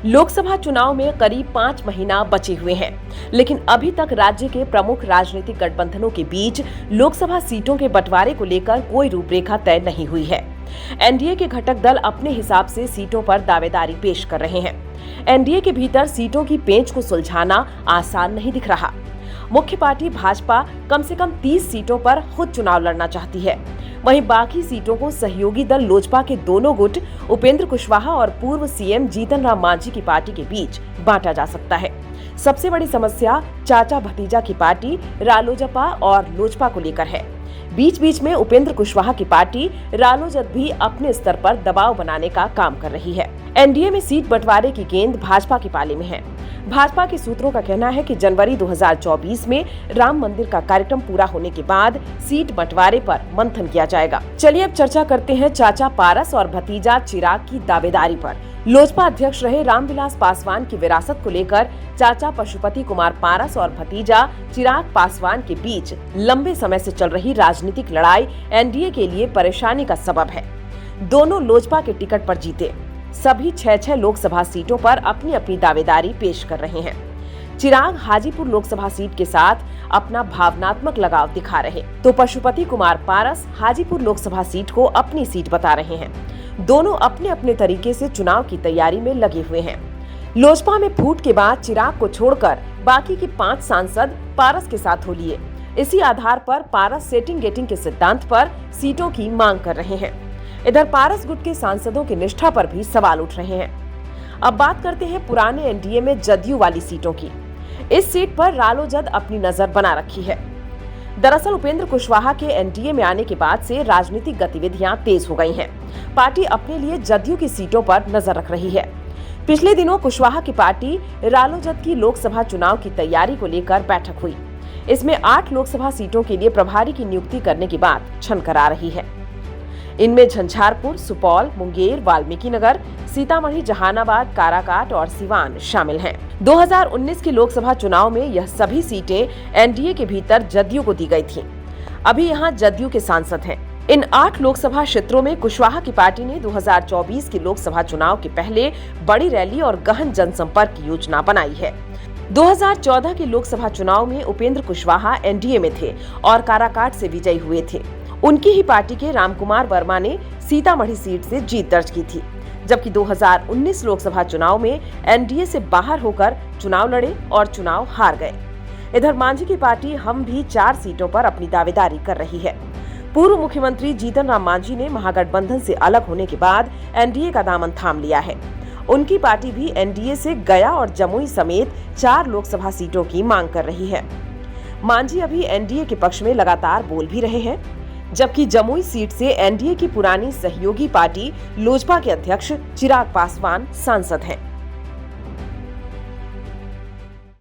लोकसभा चुनाव में करीब 5 महीना बचे हुए हैं, लेकिन अभी तक राज्य के प्रमुख राजनीतिक गठबंधनों के बीच लोकसभा सीटों के बंटवारे को लेकर कोई रूपरेखा तय नहीं हुई है। एनडीए के घटक दल अपने हिसाब से सीटों पर दावेदारी पेश कर रहे हैं। एनडीए के भीतर सीटों की पेंच को सुलझाना आसान नहीं दिख रहा। मुख्य पार्टी भाजपा कम से कम 30 सीटों पर खुद चुनाव लड़ना चाहती है। वहीं बाकी सीटों को सहयोगी दल लोजपा के दोनों गुट उपेंद्र कुशवाहा और पूर्व सीएम जीतन राम मांझी की पार्टी के बीच बांटा जा सकता है। सबसे बड़ी समस्या चाचा भतीजा की पार्टी रालोजपा और लोजपा को लेकर है। बीच बीच में उपेंद्र कुशवाहा की पार्टी रालोजद भी अपने स्तर पर दबाव बनाने का काम कर रही है। एनडीए में सीट बंटवारे की गेंद भाजपा के पाले में है। भाजपा के सूत्रों का कहना है कि जनवरी 2024 में राम मंदिर का कार्यक्रम पूरा होने के बाद सीट बंटवारे पर मंथन किया जाएगा। चलिए अब चर्चा करते हैं चाचा पारस और भतीजा चिराग की दावेदारी पर। लोजपा अध्यक्ष रहे रामविलास पासवान की विरासत को लेकर चाचा पशुपति कुमार पारस और भतीजा चिराग पासवान के बीच लंबे समय से चल रही राजनीतिक लड़ाई एनडीए के लिए परेशानी का सबब है। दोनों लोजपा के टिकट पर जीते। सभी 6 लोकसभा सीटों पर अपनी अपनी दावेदारी पेश कर रहे हैं। चिराग हाजीपुर लोकसभा सीट के साथ अपना भावनात्मक लगाव दिखा रहे, तो पशुपति कुमार पारस हाजीपुर लोकसभा सीट को अपनी सीट बता रहे हैं। दोनों अपने अपने तरीके से चुनाव की तैयारी में लगे हुए हैं। लोजपा में फूट के बाद चिराग को छोड़कर बाकी के 5 सांसद पारस के साथ हो लिए। इसी आधार पर पारस सेटिंग गेटिंग के सिद्धांत पर सीटों की मांग कर रहे हैं। इधर पारस गुट के सांसदों की निष्ठा पर भी सवाल उठ रहे हैं। अब बात करते हैं पुराने एनडीए में जदयू वाली सीटों की। इस सीट पर रालोजद अपनी नजर बना रखी है। दरअसल उपेंद्र कुशवाहा के एनडीए में आने के बाद से राजनीतिक गतिविधियां तेज हो गई हैं। पार्टी अपने लिए जदयू की सीटों पर नजर रख रही है। पिछले दिनों कुशवाहा की पार्टी रालोजद की लोकसभा चुनाव की तैयारी को लेकर बैठक हुई। इसमें 8 लोकसभा सीटों के लिए प्रभारी की नियुक्ति करने की बात छनकर आ रही है। इनमें झंझारपुर, सुपौल, मुंगेर, वाल्मीकिनगर, सीतामढ़ी, जहानाबाद, काराकाट और सिवान शामिल हैं। 2019 के लोकसभा चुनाव में यह सभी सीटें एनडीए के भीतर जदयू को दी गई थीं। अभी यहां जदयू के सांसद हैं। इन 8 लोकसभा क्षेत्रों में कुशवाहा की पार्टी ने 2024 के लोकसभा चुनाव के पहले बड़ी रैली और गहन जनसंपर्क की योजना बनाई है। 2014 के लोकसभा चुनाव में उपेंद्र कुशवाहा एनडीए में थे और काराकाट से विजयी हुए थे। उनकी ही पार्टी के रामकुमार वर्मा ने सीतामढ़ी सीट से जीत दर्ज की थी, जबकि 2019 लोकसभा चुनाव में एनडीए से बाहर होकर चुनाव लड़े और चुनाव हार गए। इधर मांझी की पार्टी हम भी 4 सीटों पर अपनी दावेदारी कर रही है। पूर्व मुख्यमंत्री जीतन राम मांझी ने महागठबंधन से अलग होने के बाद एनडीए का दामन थाम लिया है। उनकी पार्टी भी एनडीए से गया और जमुई समेत 4 लोकसभा सीटों की मांग कर रही है। मांझी अभी एनडीए के पक्ष में लगातार बोल भी रहे हैं, जबकि जमुई सीट से एनडीए की पुरानी सहयोगी पार्टी लोजपा के अध्यक्ष चिराग पासवान सांसद हैं।